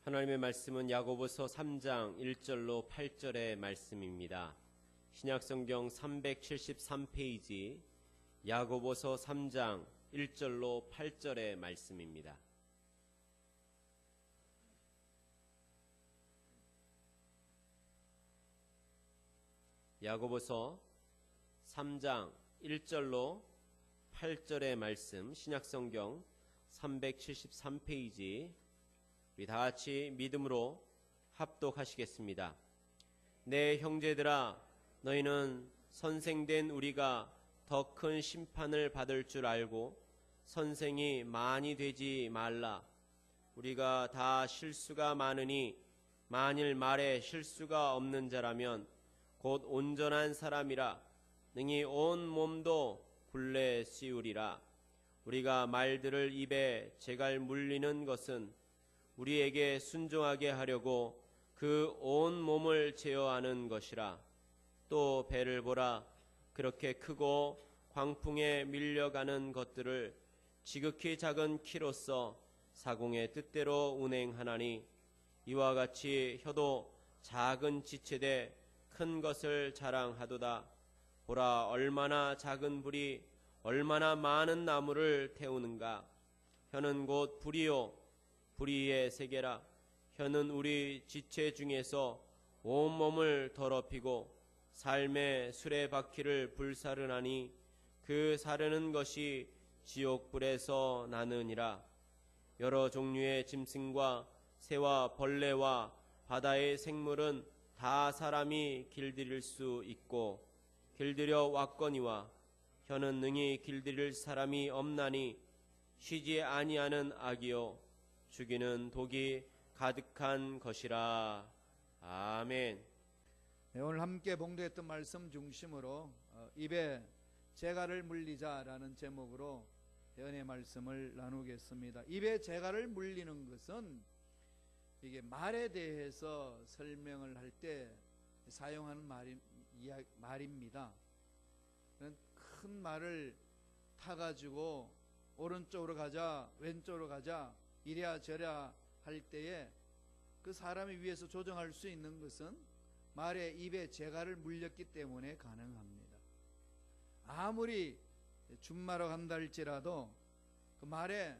하나님의 말씀은 야고보서 3장 1절로 8절의 말씀입니다. 신약성경 373페이지 야고보서 3장 1절로 8절의 말씀입니다. 야고보서 3장 1절로 8절의 말씀, 신약성경 373페이지 우리 다 같이 믿음으로 합독하시겠습니다. 내 형제들아, 너희는 선생된 우리가 더 큰 심판을 받을 줄 알고 선생이 많이 되지 말라. 우리가 다 실수가 많으니 만일 말에 실수가 없는 자라면 곧 온전한 사람이라 능히 온 몸도 굴레 씌우리라. 우리가 말들을 입에 재갈 물리는 것은 우리에게 순종하게 하려고 그 온 몸을 제어하는 것이라. 또 배를 보라. 그렇게 크고 광풍에 밀려가는 것들을 지극히 작은 키로서 사공의 뜻대로 운행하나니 이와 같이 혀도 작은 지체되 큰 것을 자랑하도다. 보라, 얼마나 작은 불이 얼마나 많은 나무를 태우는가. 혀는 곧 불이요 불의의 세계라. 혀는 우리 지체 중에서 온몸을 더럽히고 삶의 수레바퀴를 불사르나니 그 사르는 것이 지옥불에서 나느니라. 여러 종류의 짐승과 새와 벌레와 바다의 생물은 다 사람이 길들일 수 있고 길들여 왔거니와 혀는 능히 길들일 사람이 없나니 쉬지 아니하는 악이요 죽이는 독이 가득한 것이라. 아멘. 네, 오늘 함께 봉독했던 말씀 중심으로 입에 재갈을 물리자라는 제목으로 은혜의 말씀을 나누겠습니다. 입에 재갈을 물리는 것은 이게 말에 대해서 설명을 할 때 사용하는 말입니다. 큰 말을 타가지고 오른쪽으로 가자 왼쪽으로 가자 이래야 저래야 할 때에 그 사람이 위에서 조정할 수 있는 것은 말의 입에 재갈을 물렸기 때문에 가능합니다. 아무리 준마로 간다 할지라도 그 말에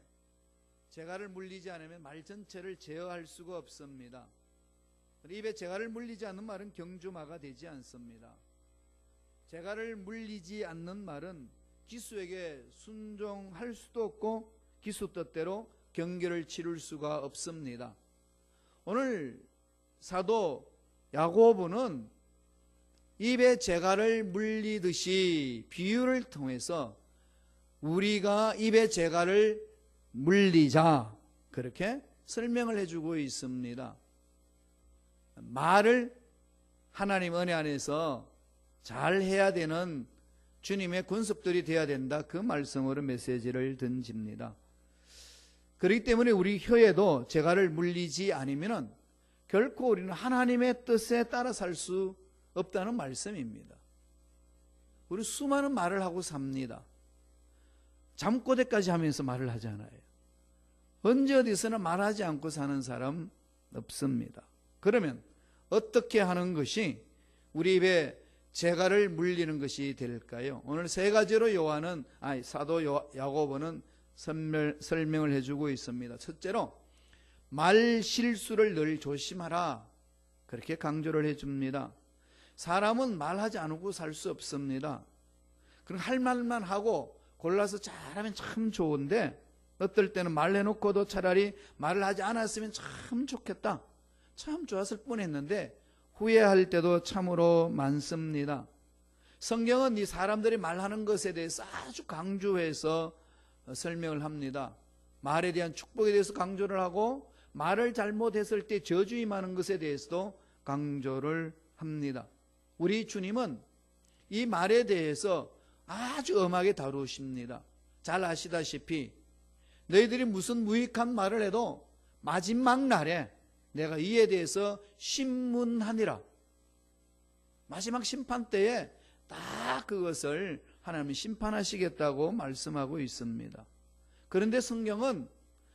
재갈을 물리지 않으면 말 전체를 제어할 수가 없습니다. 입에 재갈을 물리지 않는 말은 경주마가 되지 않습니다. 재갈을 물리지 않는 말은 기수에게 순종할 수도 없고 기수 뜻대로 경계를 치룰 수가 없습니다. 오늘 사도 야고보는 입에 재갈을 물리듯이 비유를 통해서 우리가 입에 재갈을 물리자 그렇게 설명을 해주고 있습니다. 말을 하나님 은혜 안에서 잘 해야 되는 주님의 군습들이 되어야 된다, 그 말씀으로 메시지를 던집니다. 그렇기 때문에 우리 혀에도 재갈을 물리지 않으면 결코 우리는 하나님의 뜻에 따라 살 수 없다는 말씀입니다. 우리 수많은 말을 하고 삽니다. 잠꼬대까지 하면서 말을 하잖아요. 언제 어디서나 말하지 않고 사는 사람 없습니다. 그러면 어떻게 하는 것이 우리 입에 재갈을 물리는 것이 될까요? 오늘 세 가지로 사도 야고보는 설명을 해주고 있습니다. 첫째로 말 실수를 늘 조심하라 그렇게 강조를 해줍니다. 사람은 말하지 않고 살 수 없습니다. 그럼 할 말만 하고 골라서 잘하면 참 좋은데 어떨 때는 말해놓고도 차라리 말을 하지 않았으면 참 좋겠다, 참 좋았을 뻔했는데 후회할 때도 참으로 많습니다. 성경은 이 사람들이 말하는 것에 대해서 아주 강조해서 설명을 합니다. 말에 대한 축복에 대해서 강조를 하고 말을 잘못했을 때 저주 임하는 것에 대해서도 강조를 합니다. 우리 주님은 이 말에 대해서 아주 엄하게 다루십니다. 잘 아시다시피 너희들이 무슨 무익한 말을 해도 마지막 날에 내가 이에 대해서 심문하니라. 마지막 심판 때에 딱 그것을 하나님이 심판하시겠다고 말씀하고 있습니다. 그런데 성경은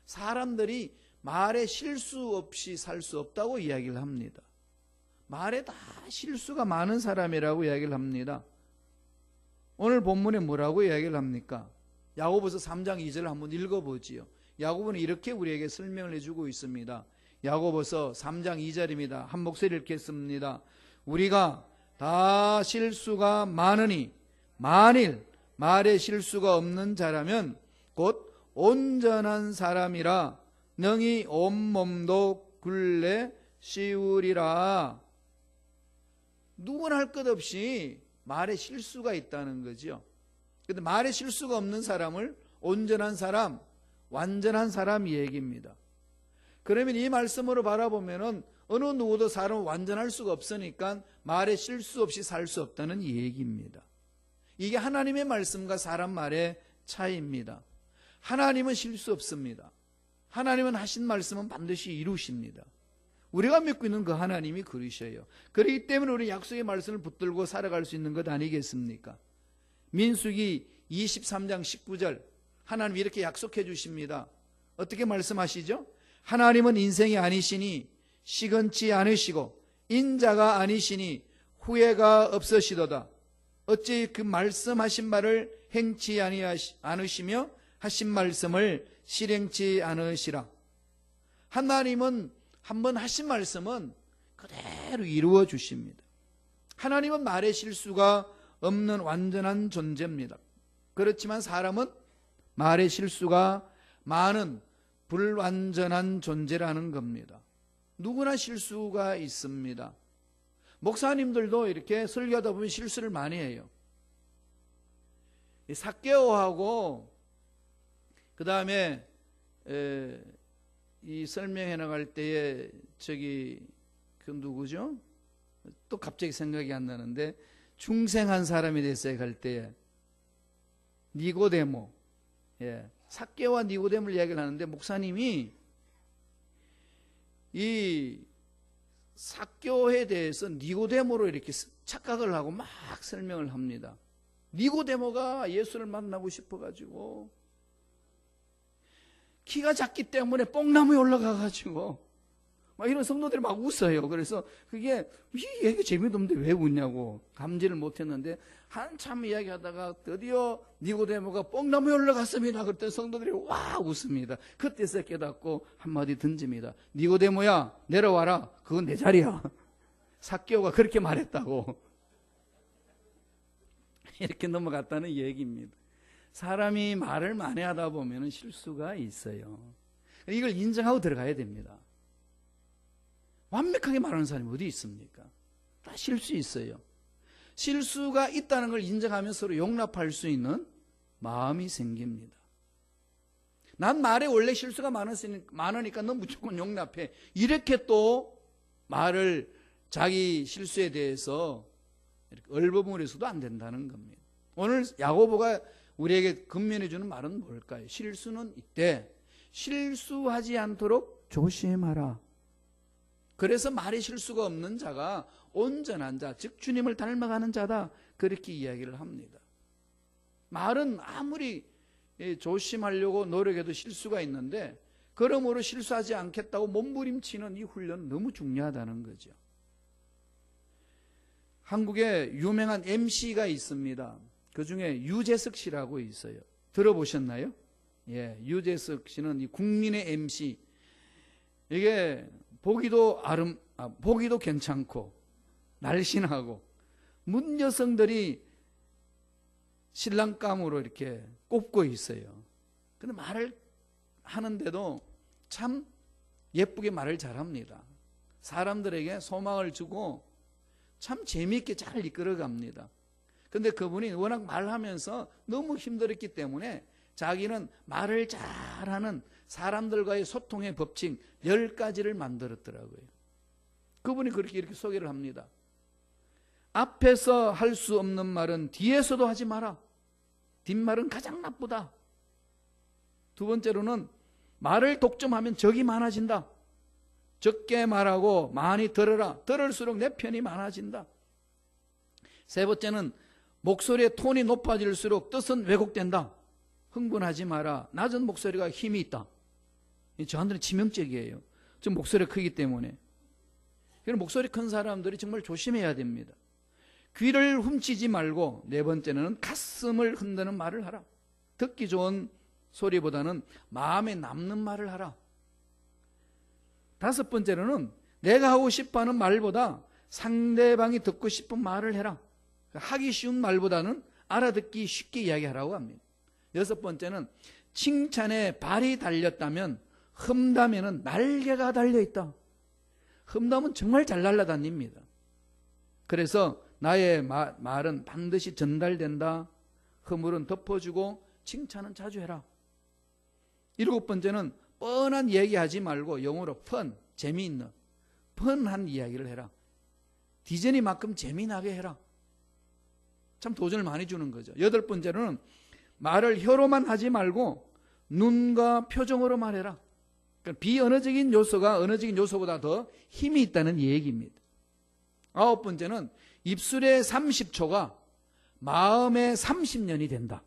사람들이 말에 실수 없이 살 수 없다고 이야기를 합니다. 말에 다 실수가 많은 사람이라고 이야기를 합니다. 오늘 본문에 뭐라고 이야기를 합니까? 야고보서 3장 2절을 한번 읽어보지요. 야고보는 이렇게 우리에게 설명을 해주고 있습니다. 야고보서 3장 2절입니다. 한 목소리 읽겠습니다. 우리가 다 실수가 많으니 만일 말에 실수가 없는 자라면 곧 온전한 사람이라 능히 온몸도 굴레 씌우리라. 누구나 할 것 없이 말에 실수가 있다는 거죠. 그런데 말에 실수가 없는 사람을 온전한 사람, 완전한 사람 얘기입니다. 그러면 이 말씀으로 바라보면은 어느 누구도 사람은 완전할 수가 없으니까 말에 실수 없이 살 수 없다는 얘기입니다. 이게 하나님의 말씀과 사람 말의 차이입니다. 하나님은 실수 없습니다. 하나님은 하신 말씀은 반드시 이루십니다. 우리가 믿고 있는 그 하나님이 그러셔요. 그렇기 때문에 우리 약속의 말씀을 붙들고 살아갈 수 있는 것 아니겠습니까? 민수기 23장 19절 하나님 이렇게 약속해 주십니다. 어떻게 말씀하시죠? 하나님은 인생이 아니시니 시건치 않으시고 인자가 아니시니 후회가 없으시도다. 어찌 그 말씀하신 말을 행치 않으시며 하신 말씀을 실행치 않으시라. 하나님은 한번 하신 말씀은 그대로 이루어 주십니다. 하나님은 말에 실수가 없는 완전한 존재입니다. 그렇지만 사람은 말에 실수가 많은 불완전한 존재라는 겁니다. 누구나 실수가 있습니다. 목사님들도 이렇게 설교하다 보면 실수를 많이 해요. 삭개오하고 그 다음에 이 설명해 나갈 때에 그 누구죠? 또 갑자기 생각이 안 나는데 중생한 사람이 됐어요. 갈 때에 니고데모, 삭개오와 니고데모를 이야기를 하는데 목사님이 이 삭개오에 대해서 니고데모로 이렇게 착각을 하고 막 설명을 합니다. 니고데모가 예수를 만나고 싶어가지고 키가 작기 때문에 뽕나무에 올라가가지고 막 이런 성도들이 막 웃어요. 그래서 그게 이 얘기 재미도 없는데 왜 웃냐고 감지를 못했는데 한참 이야기하다가 드디어 니고데모가 뽕나무에 올라갔습니다. 그때 성도들이 와 웃습니다. 그때서 깨닫고 한마디 던집니다. 니고데모야 내려와라. 그건 내 자리야. 삭개오가 그렇게 말했다고. 이렇게 넘어갔다는 얘기입니다. 사람이 말을 많이 하다 보면 실수가 있어요. 이걸 인정하고 들어가야 됩니다. 완벽하게 말하는 사람이 어디 있습니까? 다 실수 있어요. 실수가 있다는 걸 인정하면 서로 용납할 수 있는 마음이 생깁니다. 난 말에 원래 실수가 많으니까 넌 무조건 용납해. 이렇게 또 말을 자기 실수에 대해서 얼버무려 서도 안 된다는 겁니다. 오늘 야고보가 우리에게 근면해 주는 말은 뭘까요? 실수는 있대. 실수하지 않도록 조심하라. 그래서 말에 실수가 없는 자가 온전한 자, 즉 주님을 닮아가는 자다. 그렇게 이야기를 합니다. 말은 아무리 조심하려고 노력해도 실수가 있는데 그러므로 실수하지 않겠다고 몸부림치는 이 훈련은 너무 중요하다는 거죠. 한국에 유명한 MC가 있습니다. 그 중에 유재석 씨라고 있어요. 들어보셨나요? 예, 유재석 씨는 이 국민의 MC. 이게 보기도 괜찮고 날씬하고 문 여성들이 신랑감으로 이렇게 꼽고 있어요. 근데 말을 하는데도 참 예쁘게 말을 잘합니다. 사람들에게 소망을 주고 참 재미있게 잘 이끌어갑니다. 근데 그분이 워낙 말하면서 너무 힘들었기 때문에 자기는 말을 잘하는 사람들과의 소통의 법칙 10가지를 만들었더라고요. 그분이 그렇게 이렇게 소개를 합니다. 앞에서 할 수 없는 말은 뒤에서도 하지 마라. 뒷말은 가장 나쁘다. 두 번째로는 말을 독점하면 적이 많아진다. 적게 말하고 많이 들어라. 들을수록 내 편이 많아진다. 세 번째는 목소리의 톤이 높아질수록 뜻은 왜곡된다. 흥분하지 마라. 낮은 목소리가 힘이 있다. 저한테는 치명적이에요. 좀 목소리가 크기 때문에. 그래서 목소리 큰 사람들이 정말 조심해야 됩니다. 귀를 훔치지 말고, 네 번째는 가슴을 흔드는 말을 하라. 듣기 좋은 소리보다는 마음에 남는 말을 하라. 다섯 번째로는 내가 하고 싶어하는 말보다 상대방이 듣고 싶은 말을 해라. 하기 쉬운 말보다는 알아듣기 쉽게 이야기하라고 합니다. 여섯 번째는 칭찬에 발이 달렸다면 흠담에는 날개가 달려있다. 흠담은 정말 잘 날아다닙니다. 그래서 나의 말은 반드시 전달된다. 허물은 덮어주고 칭찬은 자주 해라. 일곱 번째는 뻔한 얘기하지 말고 영어로 펀, 재미있는 펀한 이야기를 해라. 디즈니만큼 재미나게 해라. 참 도전을 많이 주는 거죠. 여덟 번째로는 말을 혀로만 하지 말고 눈과 표정으로 말해라. 그러니까 비언어적인 요소가 언어적인 요소보다 더 힘이 있다는 얘기입니다. 아홉 번째는 입술의 30초가 마음의 30년이 된다.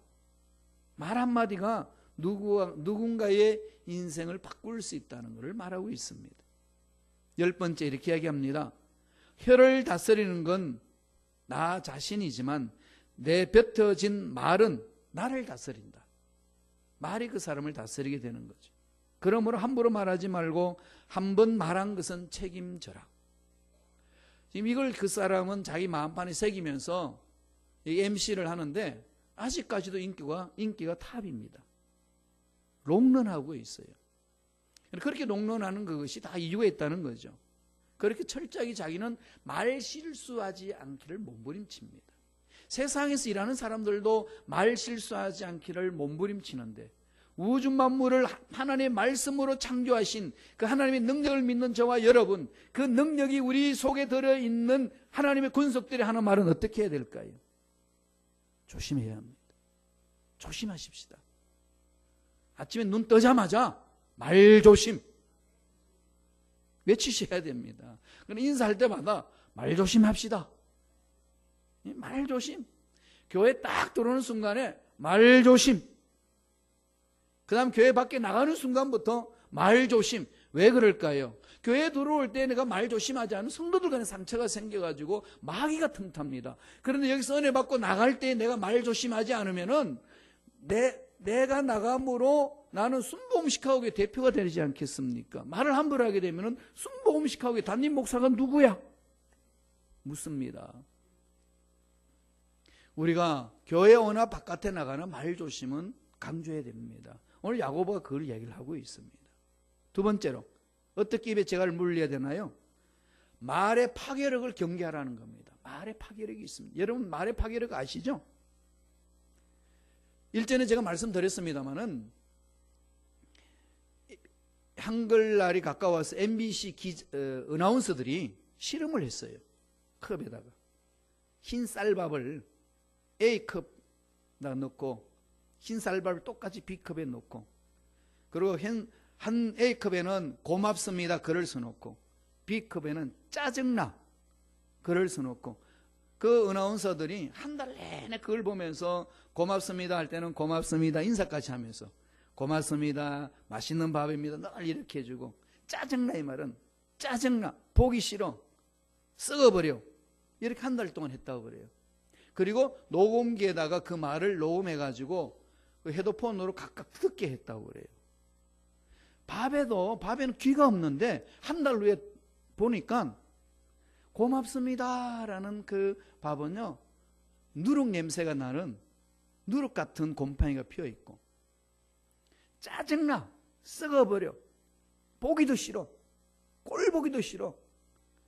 말 한마디가 누군가의 인생을 바꿀 수 있다는 것을 말하고 있습니다. 열 번째 이렇게 이야기합니다. 혀를 다스리는 건 나 자신이지만 내 뱉어진 말은 나를 다스린다. 말이 그 사람을 다스리게 되는 거죠. 그러므로 함부로 말하지 말고 한 번 말한 것은 책임져라. 지금 이걸 그 사람은 자기 마음판에 새기면서 MC를 하는데 아직까지도 인기가 탑입니다. 롱런하고 있어요. 그렇게 롱런하는 그것이 다 이유가 있다는 거죠. 그렇게 철저하게 자기는 말 실수하지 않기를 몸부림칩니다. 세상에서 일하는 사람들도 말 실수하지 않기를 몸부림치는데 우주 만물을 하나님의 말씀으로 창조하신 그 하나님의 능력을 믿는 저와 여러분, 그 능력이 우리 속에 들어있는 하나님의 군속들이 하는 말은 어떻게 해야 될까요? 조심해야 합니다. 조심하십시다. 아침에 눈 뜨자마자 말 조심 외치셔야 됩니다. 인사할 때마다 말 조심합시다. 말 조심. 교회 딱 들어오는 순간에 말 조심. 그 다음 교회 밖에 나가는 순간부터 말 조심. 왜 그럴까요? 교회 들어올 때 내가 말 조심하지 않으면 성도들 간에 상처가 생겨가지고 마귀가 틈탑니다. 그런데 여기서 은혜 받고 나갈 때 내가 말 조심하지 않으면은 내가 나감으로 나는 순복음식하고의 대표가 되지 않겠습니까? 말을 함부로 하게 되면은 순복음식하고의 담임 목사가 누구야? 묻습니다. 우리가 교회 오나 바깥에 나가는 말 조심은 강조해야 됩니다. 오늘 야고보가 그걸 이야기를 하고 있습니다. 두 번째로 어떻게 입에 재갈을 물려야 되나요? 말의 파괴력을 경계하라는 겁니다. 말의 파괴력이 있습니다. 여러분 말의 파괴력 아시죠? 일전에 제가 말씀드렸습니다마는 한글날이 가까워서 MBC 어나운서들이 실험을 했어요. 컵에다가 흰 쌀밥을 A컵에다 넣고 흰 쌀밥을 똑같이 B컵에 넣고 그리고 한 A컵에는 고맙습니다 글을 써놓고 B컵에는 짜증나 글을 써놓고 그 어나운서들이 한 달 내내 그걸 보면서 고맙습니다 할 때는 고맙습니다 인사까지 하면서 고맙습니다 맛있는 밥입니다 늘 이렇게 해주고 짜증나 이 말은 짜증나 보기 싫어 썩어버려 이렇게 한 달 동안 했다고 그래요. 그리고 녹음기에다가 그 말을 녹음해가지고 그 헤드폰으로 각각 듣게 했다고 그래요. 밥에는 귀가 없는데 한 달 후에 보니까 고맙습니다라는 그 밥은요 누룩 냄새가 나는 누룩 같은 곰팡이가 피어있고 짜증나 썩어버려 보기도 싫어 꼴 보기도 싫어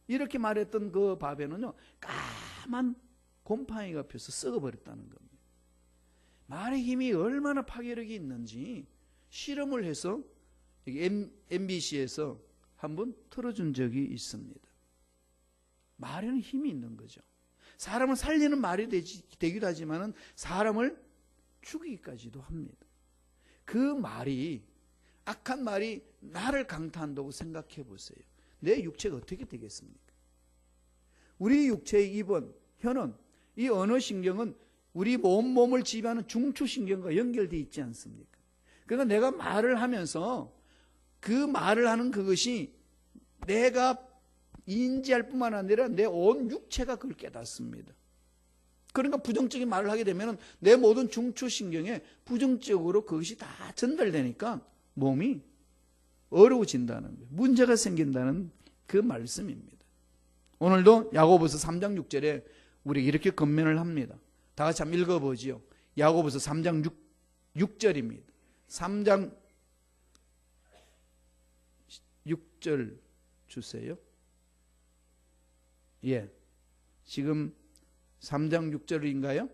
이렇게 말했던 그 밥에는요 까만 곰팡이가 펴서 썩어버렸다는 겁니다. 말의 힘이 얼마나 파괴력이 있는지 실험을 해서 MBC에서 한번 틀어준 적이 있습니다. 말에는 힘이 있는 거죠. 사람을 살리는 말이 되기도 하지만 사람을 죽이기까지도 합니다. 그 말이 악한 말이 나를 강타한다고 생각해 보세요. 내 육체가 어떻게 되겠습니까? 우리 육체의 입은 혀는 이 언어신경은 우리 몸을 지배하는 중추신경과 연결되어 있지 않습니까? 그러니까 내가 말을 하면서 그 말을 하는 그것이 내가 인지할 뿐만 아니라 내 온 육체가 그걸 깨닫습니다. 그러니까 부정적인 말을 하게 되면 내 모든 중추신경에 부정적으로 그것이 다 전달되니까 몸이 어려워진다는 거예요. 문제가 생긴다는 그 말씀입니다. 오늘도 야고보서 3장 6절에 우리 이렇게 권면을 합니다. 다 같이 한번 읽어보지요. 야고보서 3장 6절입니다. 3장 6절 주세요. 예, 지금 3장 6절인가요?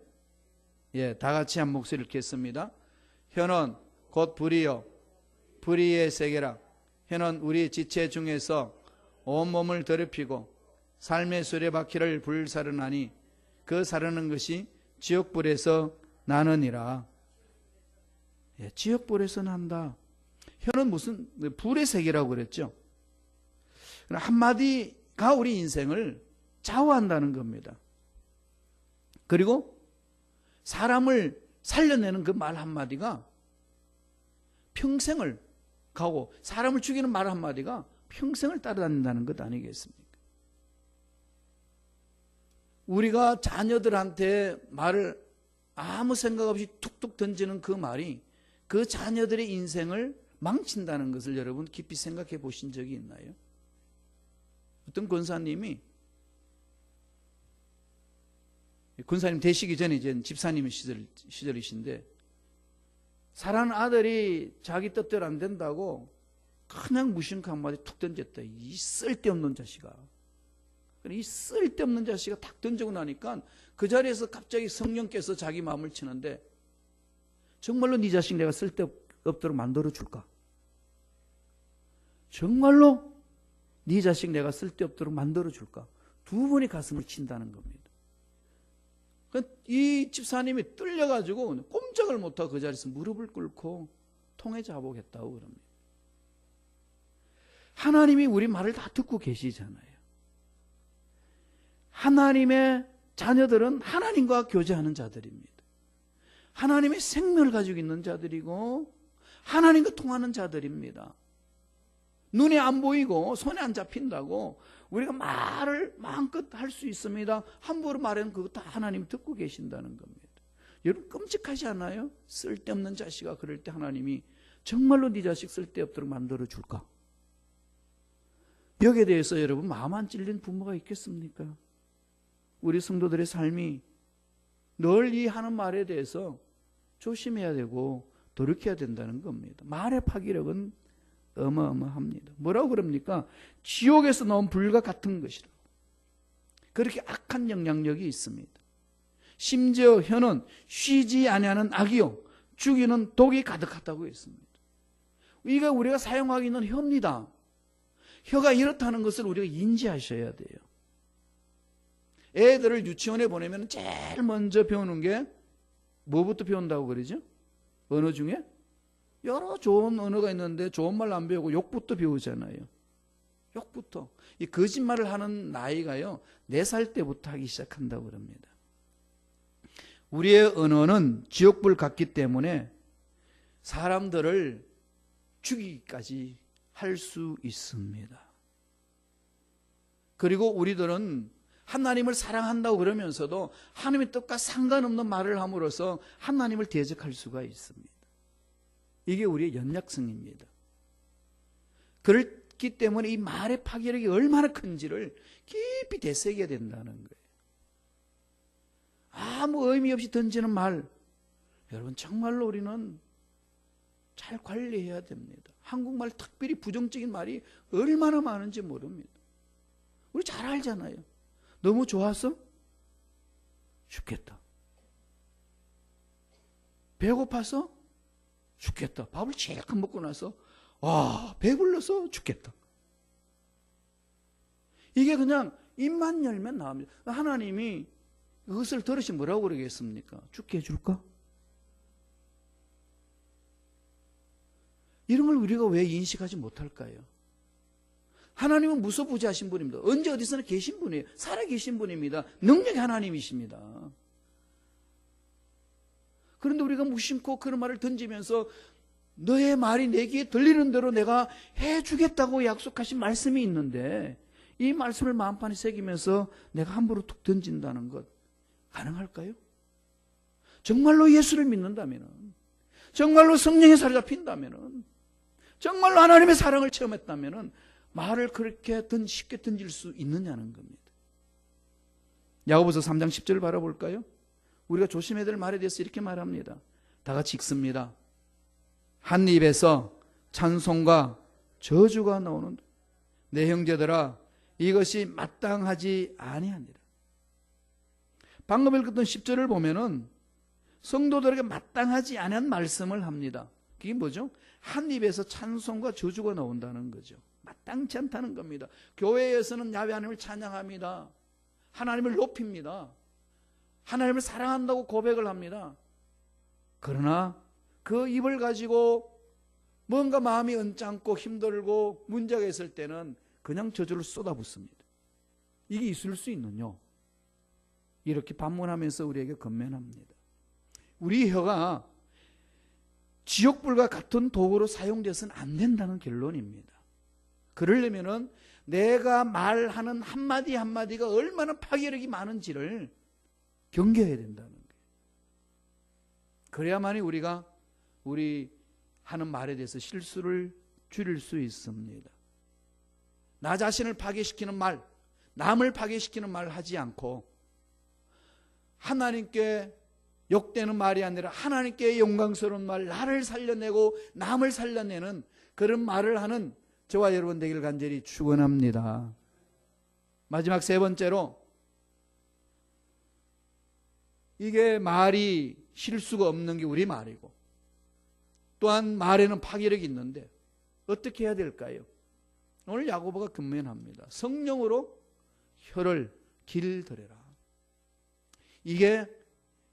예, 다 같이 한 목소리를 읽겠습니다. 혀는 곧 불이요 불의의 세계라. 혀는 우리 지체 중에서 온몸을 더럽히고 삶의 수레바퀴를 불사르나니 그 사르는 것이 지옥불에서 나느니라. 예, 지옥불에서 난다. 혀는 무슨 불의 세계라고 그랬죠. 한마디가 우리 인생을 좌우한다는 겁니다. 그리고 사람을 살려내는 그 말 한마디가 평생을 가고 사람을 죽이는 말 한마디가 평생을 따라다닌다는 것 아니겠습니까? 우리가 자녀들한테 말을 아무 생각 없이 툭툭 던지는 그 말이 그 자녀들의 인생을 망친다는 것을 여러분 깊이 생각해 보신 적이 있나요? 어떤 권사님이 권사님 되시기 전에 이제 집사님 시절이신데 사랑하는 아들이 자기 뜻대로 안 된다고 그냥 무심코 한마디 툭 던졌다. 이 쓸데없는 자식아. 이 쓸데없는 자식아 탁 던지고 나니까 그 자리에서 갑자기 성령께서 자기 마음을 치는데 정말로 네 자식 내가 쓸데없도록 만들어줄까? 정말로 네 자식 내가 쓸데없도록 만들어줄까? 두 번의 가슴을 친다는 겁니다. 이 집사님이 뚫려가지고 꼼짝을 못하고 그 자리에서 무릎을 꿇고 통해 자복했다고 그럽니다. 하나님이 우리 말을 다 듣고 계시잖아요. 하나님의 자녀들은 하나님과 교제하는 자들입니다. 하나님의 생명을 가지고 있는 자들이고 하나님과 통하는 자들입니다. 눈에 안 보이고 손에 안 잡힌다고 우리가 말을 마음껏 할 수 있습니다. 함부로 말하면 그거 다 하나님 듣고 계신다는 겁니다. 여러분 끔찍하지 않아요? 쓸데없는 자식아 그럴 때 하나님이 정말로 네 자식 쓸데없도록 만들어줄까? 여기에 대해서 여러분 마음 안 찔린 부모가 있겠습니까? 우리 성도들의 삶이 늘 이 하는 말에 대해서 조심해야 되고 돌이켜야 된다는 겁니다. 말의 파괴력은 어마어마합니다. 뭐라고 그럽니까? 지옥에서 나온 불과 같은 것이라. 그렇게 악한 영향력이 있습니다. 심지어 혀는 쉬지 아니하는 악이요 죽이는 독이 가득하다고 했습니다. 이게 우리가 사용하고 있는 혀입니다. 혀가 이렇다는 것을 우리가 인지하셔야 돼요. 애들을 유치원에 보내면 제일 먼저 배우는 게 뭐부터 배운다고 그러죠? 언어 중에? 여러 좋은 언어가 있는데 좋은 말 안 배우고 욕부터 배우잖아요. 욕부터. 이 거짓말을 하는 나이가요 4살 때부터 하기 시작한다고 그럽니다. 우리의 언어는 지옥불 같기 때문에 사람들을 죽이기까지 할 수 있습니다. 그리고 우리들은 하나님을 사랑한다고 그러면서도 하나님의 뜻과 상관없는 말을 함으로써 하나님을 대적할 수가 있습니다. 이게 우리의 연약성입니다. 그렇기 때문에 이 말의 파괴력이 얼마나 큰지를 깊이 되새겨야 된다는 거예요. 아무 의미 없이 던지는 말, 여러분 정말로 우리는 잘 관리해야 됩니다. 한국말 특별히 부정적인 말이 얼마나 많은지 모릅니다. 우리 잘 알잖아요. 너무 좋아서 죽겠다. 배고파서 죽겠다. 밥을 실컷 먹고 나서 와 배불러서 죽겠다. 이게 그냥 입만 열면 나옵니다. 하나님이 그것을 들으시 뭐라고 그러겠습니까? 죽게 해줄까? 이런 걸 우리가 왜 인식하지 못할까요? 하나님은 무소부지하신 분입니다. 언제 어디서나 계신 분이에요. 살아계신 분입니다. 능력의 하나님이십니다. 그런데 우리가 무심코 그런 말을 던지면서 너의 말이 내 귀에 들리는 대로 내가 해주겠다고 약속하신 말씀이 있는데 이 말씀을 마음판에 새기면서 내가 함부로 툭 던진다는 것 가능할까요? 정말로 예수를 믿는다면, 정말로 성령에 사로잡힌다면, 정말로 하나님의 사랑을 체험했다면 말을 그렇게 쉽게 던질 수 있느냐는 겁니다. 야고보서 3장 10절을 바라볼까요? 우리가 조심해야 될 말에 대해서 이렇게 말합니다. 다 같이 읽습니다. 한 입에서 찬송과 저주가 나오는 내 형제들아 이것이 마땅하지 아니하니라. 방금 읽었던 10절을 보면은 성도들에게 마땅하지 않은 말씀을 합니다. 그게 뭐죠? 한 입에서 찬송과 저주가 나온다는 거죠. 마땅치 않다는 겁니다. 교회에서는 야훼 하나님을 찬양합니다. 하나님을 높입니다. 하나님을 사랑한다고 고백을 합니다. 그러나 그 입을 가지고 뭔가 마음이 언짢고 힘들고 문제가 있을 때는 그냥 저주를 쏟아붓습니다. 이게 있을 수 있느냐? 이렇게 반문하면서 우리에게 건면합니다. 우리 혀가 지옥불과 같은 도구로 사용돼서는 안 된다는 결론입니다. 그러려면은 내가 말하는 한마디 한마디가 얼마나 파괴력이 많은지를 경계해야 된다는 거예요. 그래야만이 우리가 우리 하는 말에 대해서 실수를 줄일 수 있습니다. 나 자신을 파괴시키는 말, 남을 파괴시키는 말을 하지 않고 하나님께 욕되는 말이 아니라 하나님께 영광스러운 말, 나를 살려내고 남을 살려내는 그런 말을 하는 저와 여러분 되기를 간절히 축원합니다. 마지막 세 번째로, 이게 말이 실수가 없는 게 우리 말이고 또한 말에는 파괴력이 있는데 어떻게 해야 될까요? 오늘 야고보가 건면합니다. 성령으로 혀를 길들여라. 이게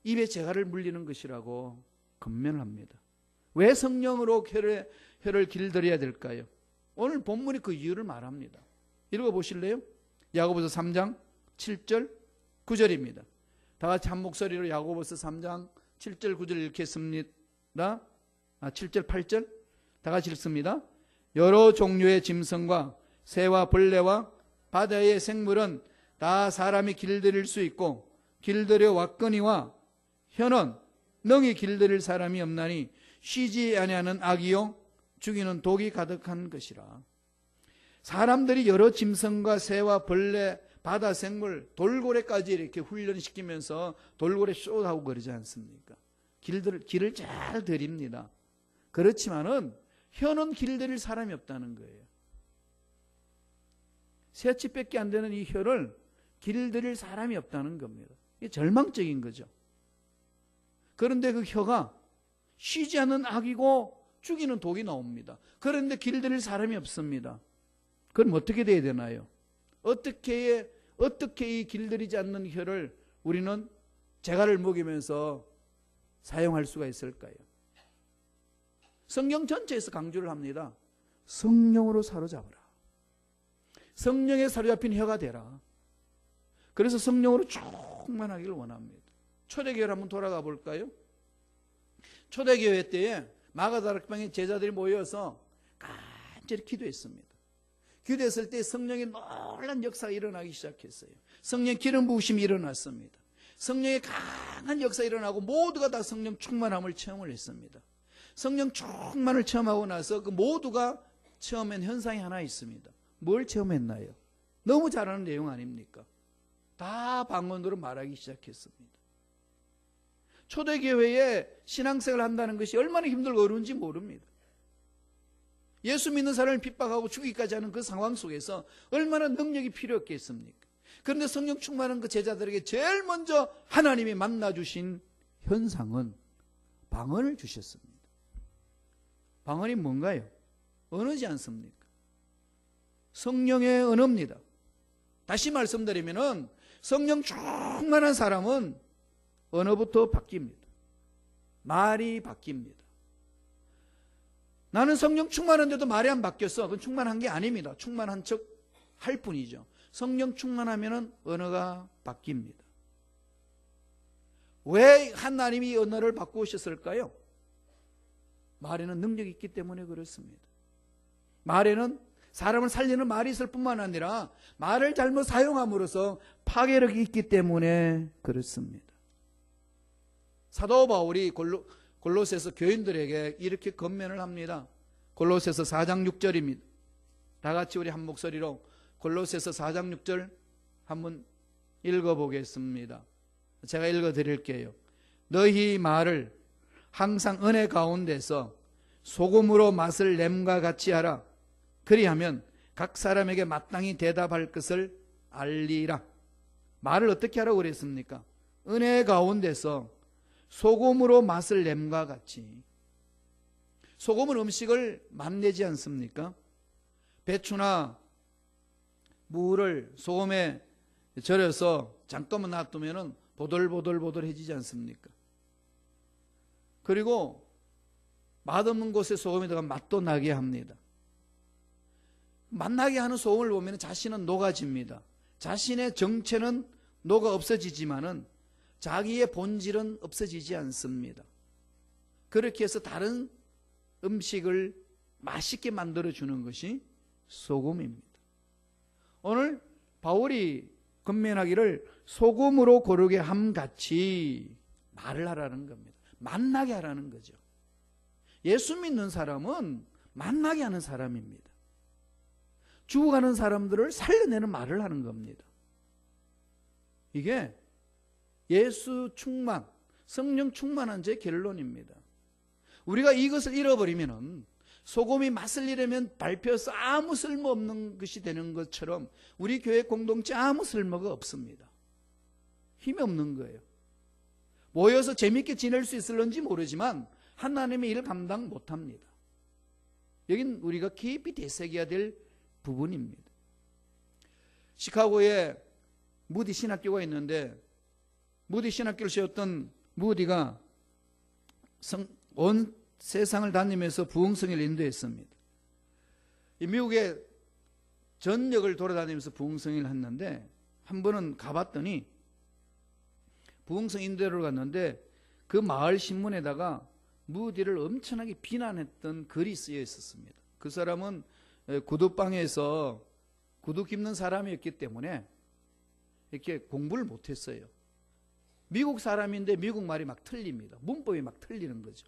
입에 재갈을 물리는 것이라고 건면을 합니다. 왜 성령으로 혀를 길들여야 될까요? 오늘 본문이 그 이유를 말합니다. 읽어보실래요? 야고보서 3장 7절 9절입니다. 다 같이 한 목소리로 야고보서 3장 7절 9절 읽겠습니다. 7절 8절 다 같이 읽습니다. 여러 종류의 짐승과 새와 벌레와 바다의 생물은 다 사람이 길들일 수 있고 길들여 왔거니와 혀는 능히 길들일 사람이 없나니 쉬지 아니하는 악이요 죽이는 독이 가득한 것이라. 사람들이 여러 짐승과 새와 벌레, 바다 생물, 돌고래까지 이렇게 훈련시키면서 돌고래 쇼하고 그러지 않습니까? 길을 잘 들입니다. 그렇지만은 혀는 길들일 사람이 없다는 거예요. 새치밖에 안 되는 이 혀를 길들일 사람이 없다는 겁니다. 이게 절망적인 거죠. 그런데 그 혀가 쉬지 않는 악이고 죽이는 독이 나옵니다. 그런데 길들일 사람이 없습니다. 그럼 어떻게 돼야 되나요? 어떻게 이 길들이지 않는 혀를 우리는 재갈을 먹이면서 사용할 수가 있을까요? 성경 전체에서 강조를 합니다. 성령으로 사로잡아라. 성령에 사로잡힌 혀가 되라. 그래서 성령으로 충만하기를 원합니다. 초대교회를 한번 돌아가 볼까요? 초대교회 때에 마가다락방에 제자들이 모여서 간절히 기도했습니다. 기도했을 때 성령의 놀란 역사가 일어나기 시작했어요. 성령 기름 부으심이 일어났습니다. 성령의 강한 역사가 일어나고 모두가 다 성령 충만함을 체험을 했습니다. 성령 충만을 체험하고 나서 그 모두가 체험한 현상이 하나 있습니다. 뭘 체험했나요? 너무 잘 아는 내용 아닙니까? 다 방언으로 말하기 시작했습니다. 초대교회에 신앙생활을 한다는 것이 얼마나 힘들고 어려운지 모릅니다. 예수 믿는 사람을 핍박하고 죽이기까지 하는 그 상황 속에서 얼마나 능력이 필요했겠습니까? 그런데 성령 충만한 그 제자들에게 제일 먼저 하나님이 만나주신 현상은 방언을 주셨습니다. 방언이 뭔가요? 언어지 않습니까? 성령의 언어입니다. 다시 말씀드리면은 성령 충만한 사람은 언어부터 바뀝니다. 말이 바뀝니다. 나는 성령 충만한데도 말이 안 바뀌었어. 그건 충만한 게 아닙니다. 충만한 척 할 뿐이죠. 성령 충만하면 언어가 바뀝니다. 왜 하나님이 언어를 바꾸셨을까요? 말에는 능력이 있기 때문에 그렇습니다. 말에는 사람을 살리는 말이 있을 뿐만 아니라 말을 잘못 사용함으로써 파괴력이 있기 때문에 그렇습니다. 사도 바울이 골로새서 교인들에게 이렇게 권면을 합니다. 골로새서 4장 6절입니다. 다 같이 우리 한 목소리로 골로새서 4장 6절 한번 읽어보겠습니다. 제가 읽어드릴게요. 너희 말을 항상 은혜 가운데서 소금으로 맛을 냄과 같이 하라. 그리하면 각 사람에게 마땅히 대답할 것을 알리라. 말을 어떻게 하라고 그랬습니까? 은혜 가운데서 소금으로 맛을 냄과 같이. 소금은 음식을 맛내지 않습니까? 배추나 무를 소금에 절여서 잠깐만 놔두면 보들보들보들해지지 않습니까? 그리고 맛없는 곳에 소금이 들어가면 맛도 나게 합니다. 맛나게 하는 소금을 보면 자신은 녹아집니다. 자신의 정체는 녹아 없어지지만은 자기의 본질은 없어지지 않습니다. 그렇게 해서 다른 음식을 맛있게 만들어주는 것이 소금입니다. 오늘 바울이 권면하기를 소금으로 고르게 함같이 말을 하라는 겁니다. 만나게 하라는 거죠. 예수 믿는 사람은 만나게 하는 사람입니다. 죽어가는 사람들을 살려내는 말을 하는 겁니다. 이게 예수 충만, 성령 충만한 제 결론입니다. 우리가 이것을 잃어버리면 소금이 맛을 잃으면 밟혀서 아무 쓸모없는 것이 되는 것처럼 우리 교회 공동체 아무 쓸모가 없습니다. 힘이 없는 거예요. 모여서 재밌게 지낼 수 있을런지 모르지만 하나님의 일을 감당 못합니다. 여긴 우리가 깊이 되새겨야 될 부분입니다. 시카고에 무디 신학교가 있는데 무디 신학교를 세웠던 무디가 온 세상을 다니면서 부흥성을 인도했습니다. 미국의 전역을 돌아다니면서 부흥성을 했는데 한 번은 가봤더니 부흥성 인도를 갔는데 그 마을 신문에다가 무디를 엄청나게 비난했던 글이 쓰여 있었습니다. 그 사람은 구두방에서 구두 깁는 사람이었기 때문에 이렇게 공부를 못했어요. 미국 사람인데 미국 말이 막 틀립니다. 문법이 막 틀리는 거죠.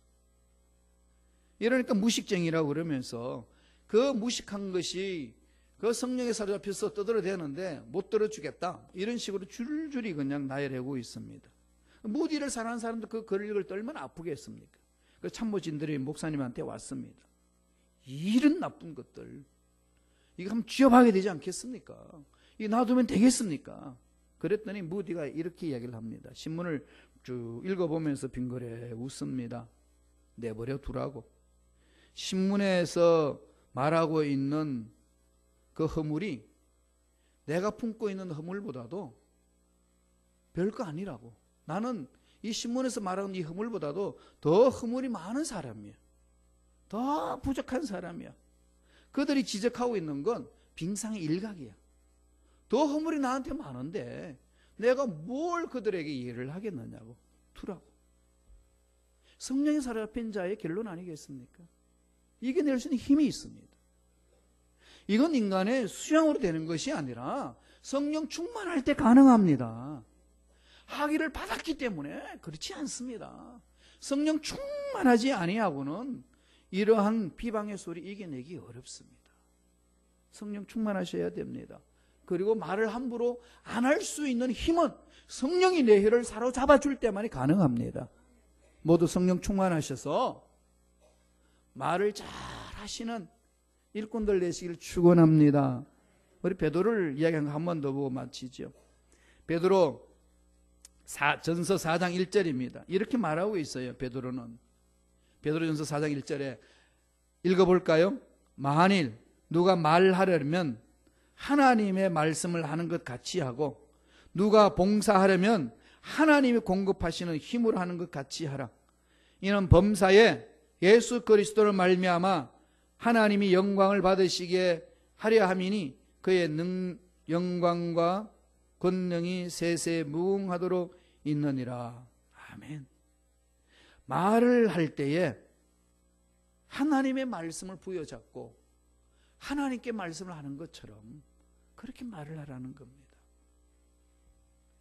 이러니까 무식쟁이라고 그러면서 그 무식한 것이 그 성령에 사로잡혀서 떠들어대는데 못 들어주겠다. 이런 식으로 줄줄이 그냥 나열하고 있습니다. 무디를 사랑하는 사람도 그 글을 읽을 때 얼마나 아프겠습니까? 그 참모진들이 목사님한테 왔습니다. 이런 나쁜 것들 이거 한번 취업하게 되지 않겠습니까? 이거 놔두면 되겠습니까? 그랬더니 무디가 이렇게 이야기를 합니다. 신문을 쭉 읽어보면서 빙그레 웃습니다. 내버려 두라고. 신문에서 말하고 있는 그 허물이 내가 품고 있는 허물보다도 별거 아니라고. 나는 이 신문에서 말하는 이 허물보다도 더 허물이 많은 사람이야. 더 부족한 사람이야. 그들이 지적하고 있는 건 빙상의 일각이야. 더 허물이 나한테 많은데 내가 뭘 그들에게 이해를 하겠느냐고. 두라고. 성령의 사로잡힌 자의 결론 아니겠습니까? 이겨낼 수 있는 힘이 있습니다. 이건 인간의 수양으로 되는 것이 아니라 성령 충만할 때 가능합니다. 학위를 받았기 때문에 그렇지 않습니다. 성령 충만하지 아니하고는 이러한 비방의 소리 이겨내기 어렵습니다. 성령 충만하셔야 됩니다. 그리고 말을 함부로 안 할 수 있는 힘은 성령이 내 혀를 사로잡아 줄 때만이 가능합니다. 모두 성령 충만하셔서 말을 잘 하시는 일꾼들 되시길 축원합니다. 우리 베드로를 이야기한 거 한 번 더 보고 마치죠. 베드로 전서 4장 1절입니다. 이렇게 말하고 있어요. 베드로는 베드로전서 4장 1절에 읽어볼까요? 만일 누가 말하려면 하나님의 말씀을 하는 것 같이 하고 누가 봉사하려면 하나님이 공급하시는 힘으로 하는 것 같이 하라. 이는 범사에 예수 그리스도를 말미암아 하나님이 영광을 받으시게 하려 함이니 그의 영광과 권능이 세세 무궁하도록 있느니라. 아멘. 말을 할 때에 하나님의 말씀을 부여잡고 하나님께 말씀을 하는 것처럼 그렇게 말을 하라는 겁니다.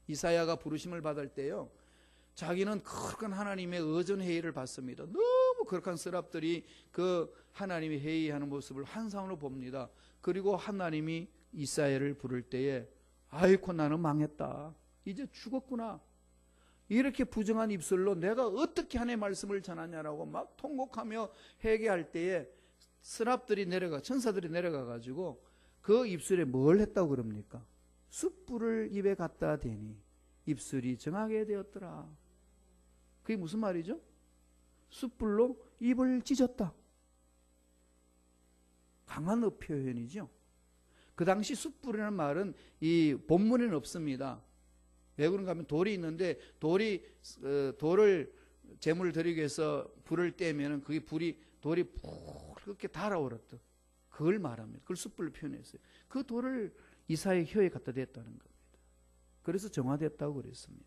이사야가 부르심을 받을 때요, 자기는 큰 하나님의 의전회의를 받습니다. 너무 거룩한 서랍들이 그 하나님이 회의하는 모습을 환상으로 봅니다. 그리고 하나님이 이사야를 부를 때에 아이고 나는 망했다, 이제 죽었구나, 이렇게 부정한 입술로 내가 어떻게 하나님의 말씀을 전하냐라고 막 통곡하며 회개할 때에 서랍들이 천사들이 내려가 가지고 그 입술에 뭘 했다고 그럽니까? 숯불을 입에 갖다 대니 입술이 정하게 되었더라. 그게 무슨 말이죠? 숯불로 입을 찢었다. 강한 표현이죠. 그 당시 숯불이라는 말은 이 본문에는 없습니다. 왜 그런가 하면 돌이 있는데 돌을 제물을 드리기 위해서 불을 떼면은 그게 돌이 그렇게 달아오르다. 그걸 말합니다. 그걸 숯불로 표현했어요. 그 돌을 이사야의 혀에 갖다 댔다는 겁니다. 그래서 정화됐다고 그랬습니다.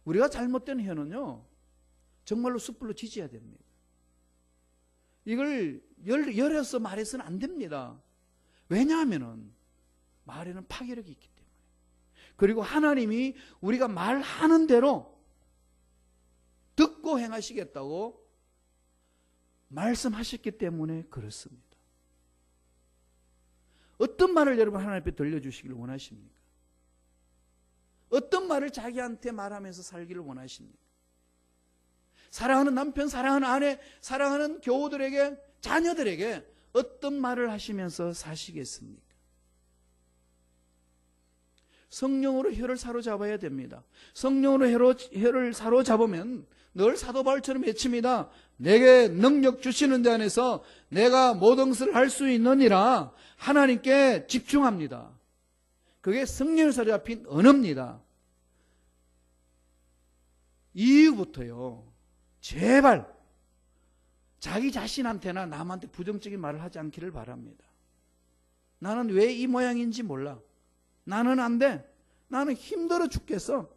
우리가 잘못된 혀는요, 정말로 숯불로 지져야 됩니다. 이걸 열어서 말해서는 안 됩니다. 왜냐하면은 말에는 파괴력이 있기 때문에. 그리고 하나님이 우리가 말하는 대로 듣고 행하시겠다고 말씀하셨기 때문에 그렇습니다. 어떤 말을 여러분 하나님 앞에 들려주시기를 원하십니까? 어떤 말을 자기한테 말하면서 살기를 원하십니까? 사랑하는 남편, 사랑하는 아내, 사랑하는 교우들에게, 자녀들에게 어떤 말을 하시면서 사시겠습니까? 성령으로 혀를 사로잡아야 됩니다. 성령으로 혀를 사로잡으면 늘 사도 바울처럼 외칩니다. 내게 능력 주시는 자 안에서 내가 모든 것을 할 수 있느니라. 하나님께 집중합니다. 그게 성령을 사로잡힌 언어입니다. 이후부터요, 제발 자기 자신한테나 남한테 부정적인 말을 하지 않기를 바랍니다. 나는 왜 이 모양인지 몰라. 나는 안 돼. 나는 힘들어 죽겠어.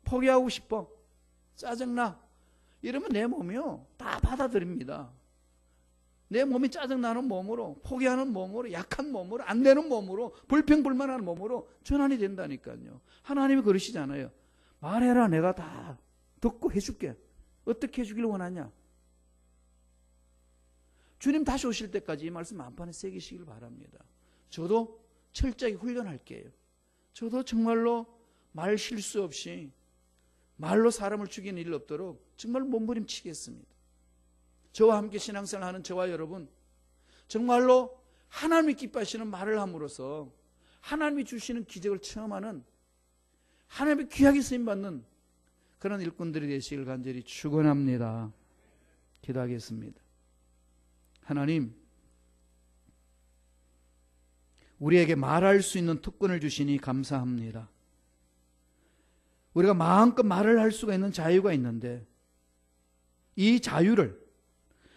포기하고 싶어. 짜증나. 이러면 내 몸이요, 다 받아들입니다. 내 몸이 짜증나는 몸으로, 포기하는 몸으로, 약한 몸으로, 안 되는 몸으로, 불평불만하는 몸으로 전환이 된다니까요. 하나님이 그러시잖아요. 말해라, 내가 다 듣고 해줄게. 어떻게 해주길 원하냐? 주님 다시 오실 때까지 이 말씀 만판에 새기시길 바랍니다. 저도 철저히 훈련할게요. 저도 정말로 말 실수 없이 말로 사람을 죽이는 일 없도록 정말 몸부림치겠습니다. 저와 함께 신앙생활하는 저와 여러분, 정말로 하나님이 기뻐하시는 말을 함으로써 하나님이 주시는 기적을 체험하는, 하나님의 귀하게 쓰임받는 그런 일꾼들이 되시길 간절히 축원합니다. 기도하겠습니다. 하나님, 우리에게 말할 수 있는 특권을 주시니 감사합니다. 우리가 마음껏 말을 할 수가 있는 자유가 있는데, 이 자유를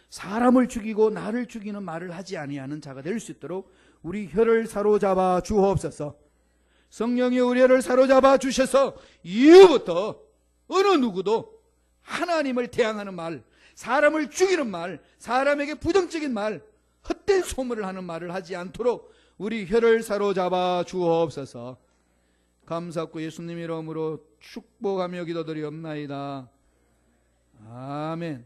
사람을 죽이고 나를 죽이는 말을 하지 아니하는 자가 될 수 있도록 우리 혀를 사로잡아 주옵소서. 성령이 우리 혀를 사로잡아 주셔서 이후부터 어느 누구도 하나님을 대항하는 말, 사람을 죽이는 말, 사람에게 부정적인 말, 헛된 소문을 하는 말을 하지 않도록 우리 혀를 사로잡아 주옵소서. 감사하고 예수님 이름으로 축복하며 기도드리옵나이다. 아멘.